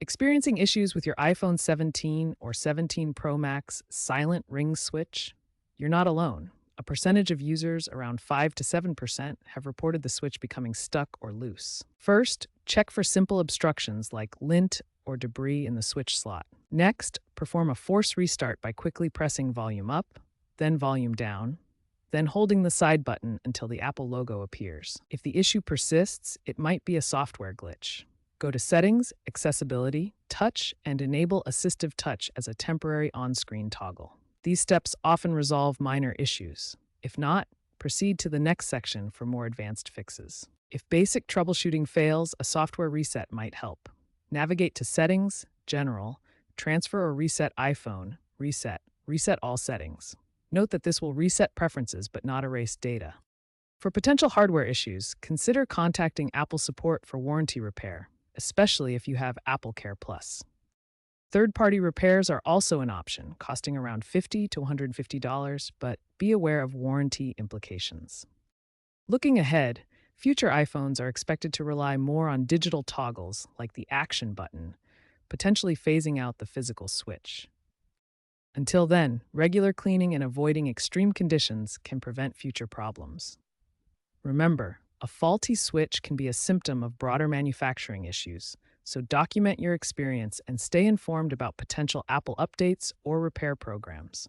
Experiencing issues with your iPhone 17 or 17 Pro Max silent ring switch? You're not alone. A percentage of users, around 5 to 7%, have reported the switch becoming stuck or loose. First, check for simple obstructions like lint or debris in the switch slot. Next, perform a force restart by quickly pressing volume up, then volume down, then holding the side button until the Apple logo appears. If the issue persists, it might be a software glitch. Go to Settings, Accessibility, Touch, and enable Assistive Touch as a temporary on-screen toggle. These steps often resolve minor issues. If not, proceed to the next section for more advanced fixes. If basic troubleshooting fails, a software reset might help. Navigate to Settings, General, Transfer or Reset iPhone, Reset all settings. Note that this will reset preferences but not erase data. For potential hardware issues, consider contacting Apple support for warranty repair, especially if you have Apple Care Plus. Third-party repairs are also an option, costing around $50 to $150, but be aware of warranty implications. Looking ahead, future iPhones are expected to rely more on digital toggles like the Action button, potentially phasing out the physical switch. Until then, regular cleaning and avoiding extreme conditions can prevent future problems. Remember, a faulty switch can be a symptom of broader manufacturing issues, so document your experience and stay informed about potential Apple updates or repair programs.